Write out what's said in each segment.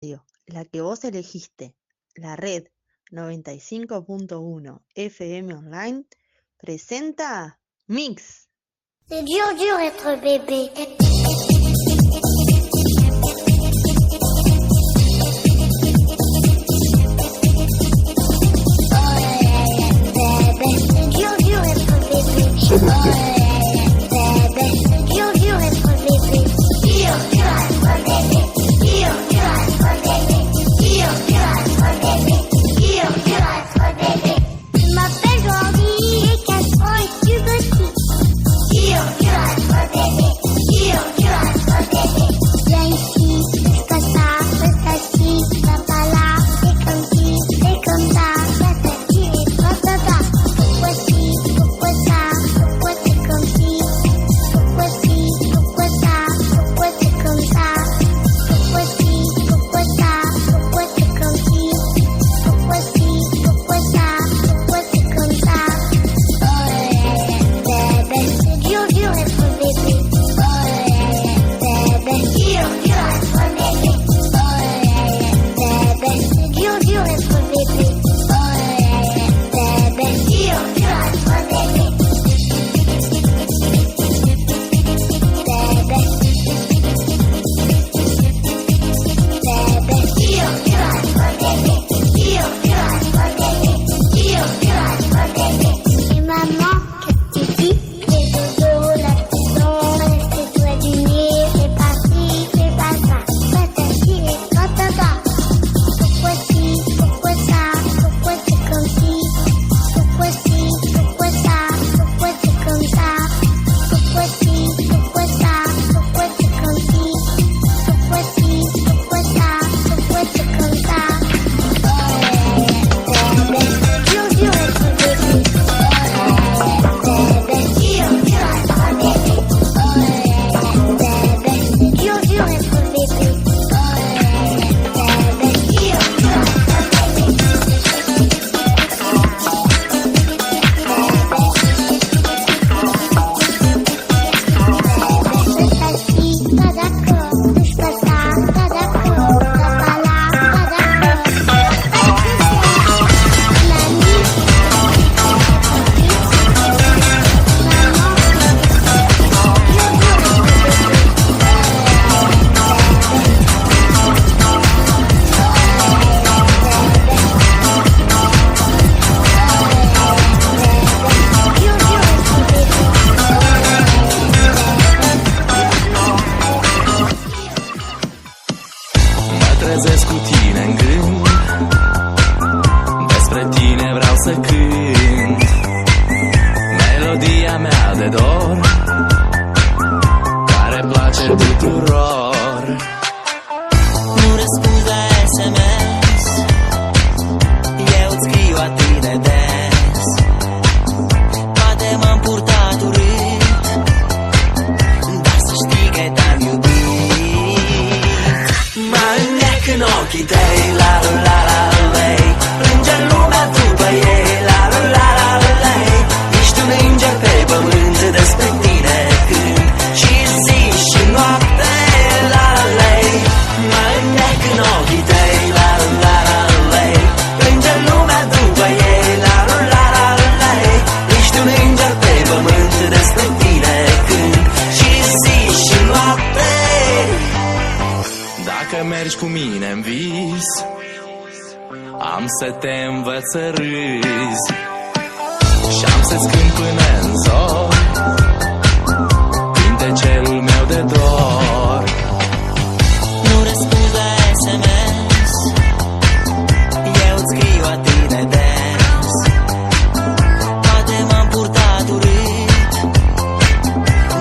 la que vos elegiste, la red 95.1 FM Online, presenta Mix. C'est dur être bébé. Să te învăț să râzi și-am să-ți cânt până în zor cântecelul meu de dor. Nu răspunzi la SMS, eu-ți scriu a tine des. Poate m-am purtat urât,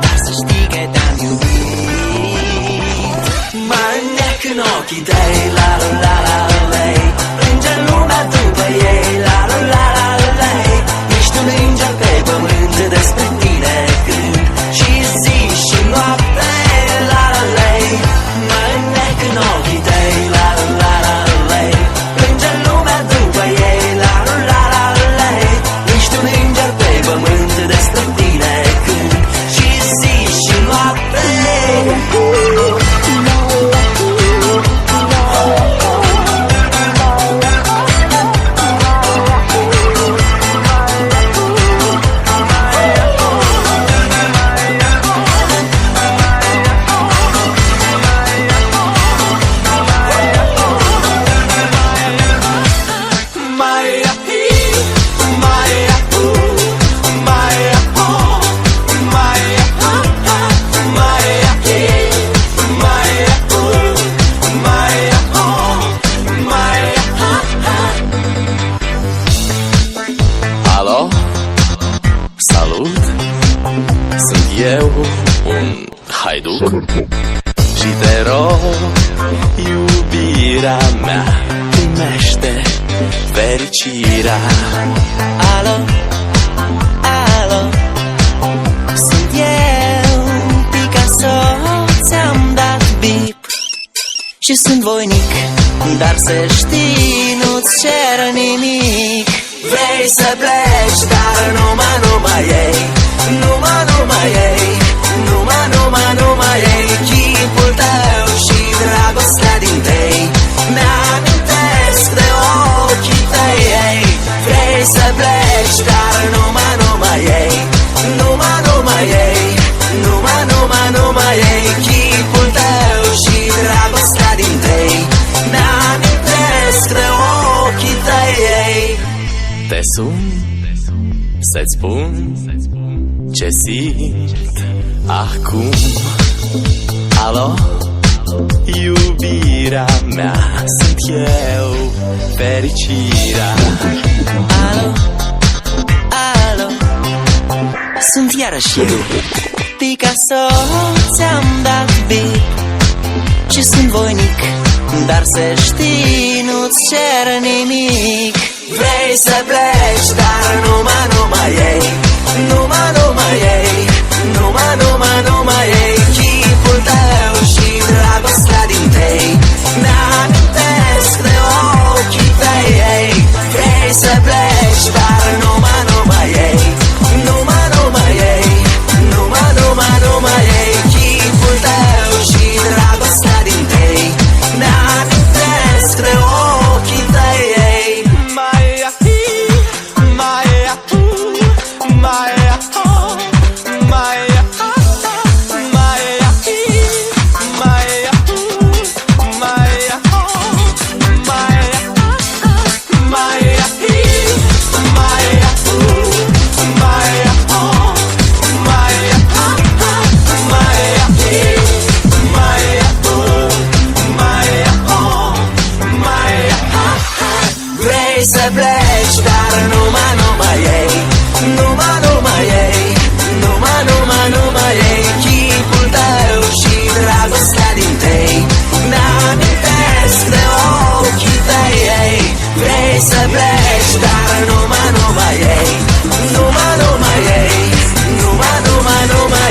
dar să știi că te-am iubit. Mă înnec în ochii tăi, la la la la lei. Plânge lumea după ei, la la la la lei. Ești un înger pe pământ, despre tine cânt și zi și noapte, la la lei. Mă înnec în ochii tăi, la la la la lei. Plânge lumea după ei, la la la la lei. Ești un înger pe pământ, despre tine cânt și zi și noapte. haiduc. Și te rog, iubirea mea, primește fericirea. Alo, alo, sunt eu, Picasso, ți-am dat bip și sunt voinic, dar să știi, nu-ți cer nimic. Vrei să pleci, dar numai ei, numai ei, numai ei, chipul tău și dragostea din tei mi-amintesc de ochii tăi, ei. Vrei să pleci, dar numai ei, numai ei, numai ei, chipul tău și dragostea din tei mi-amintesc de ochii tăi, ei. Te sun să-ți spun ce simt acum. Alo, iubirea mea, sunt eu, fericirea. Alo, alo, sunt iarăși eu, Picasso, ți-am dat bip și sunt voinic, dar să știi, nu-ți cer nimic. Vrei să pleci, dar numai ei, numai ei, numai ei, chipul tău și dragostea din tei mi-amintesc de ochii tăi, ei. Vrei să pleci, dar numai ei, numai ei, numai ei, chipul tău și dragostea din tei mi-amintesc de ochii tăi, ei. Vrei să pleci, dar numai ei, numai ei, numai ei, chipul tău și dragostea din tei mi-amintesc de ochii tăi, ei. Vrei să pleci, dar numai ei, numai ei,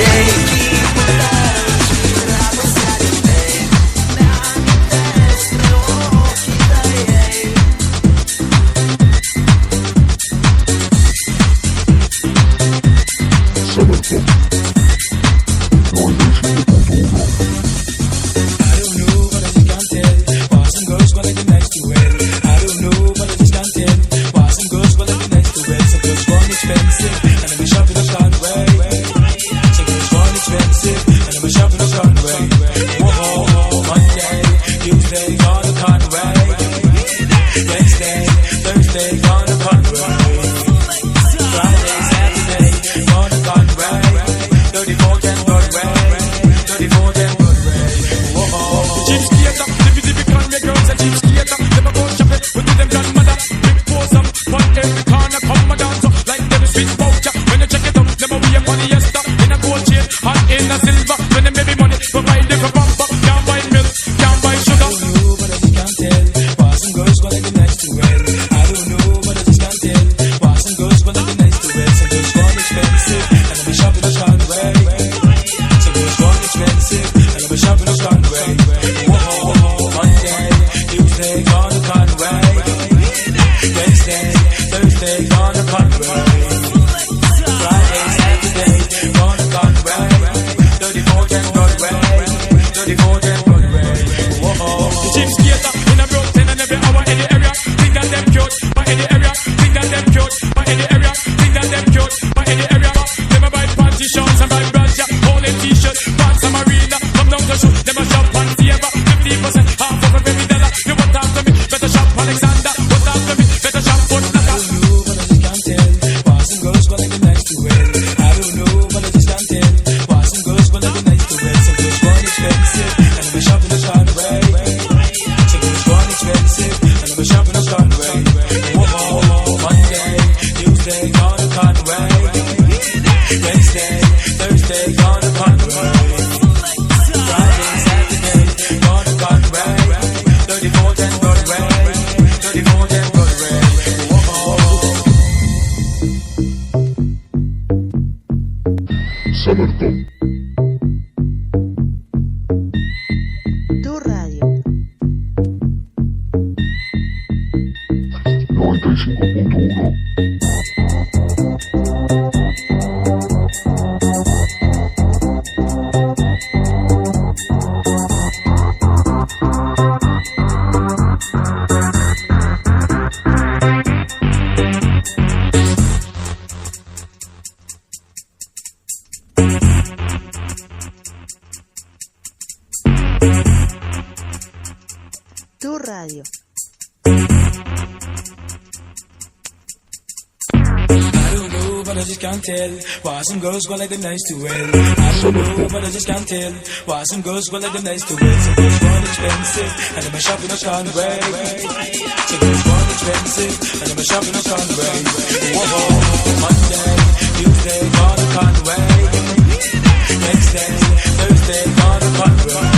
numai ei, chipul tău și dragostea din tei mi-amintesc de ochii tăi, ei. Wednesday, Thursday, on the Conway. 3410 Broadway. Whoa. Summertop. Tu radio. 95.1. Tu radio. I don't know, but I just can't tell why some girls go like them nice to well. I don't know, but I just can't tell why some girls go like them nice to well. Some girls want expensive, and them a shopping on Conway. Some girls want expensive, and them a shopping on Conway. Whoa, Monday, Tuesday, gone to Conway. Wednesday, Thursday, gone to Conway.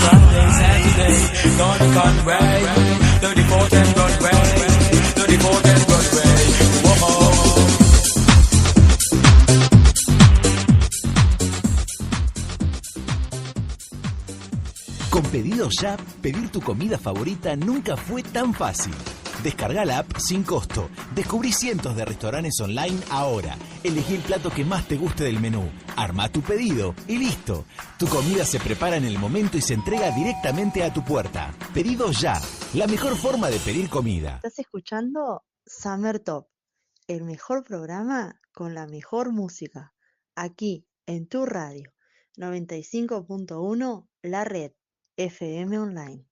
Friday, Saturday, gone to Conway. 3410 Broadway. 3410 Broadway. Whoa. Con Pedidos Ya, pedir tu comida favorita nunca fue tan fácil. Descarga la app sin costo. Descubrí cientos de restaurantes online ahora. Elegí el plato que más te guste del menú. Arma tu pedido y listo. Tu comida se prepara en el momento y se entrega directamente a tu puerta. Pedidos Ya, la mejor forma de pedir comida. Estás escuchando Summer Top, el mejor programa con la mejor música. Aquí en tu radio. 95.1 La Red FM Online.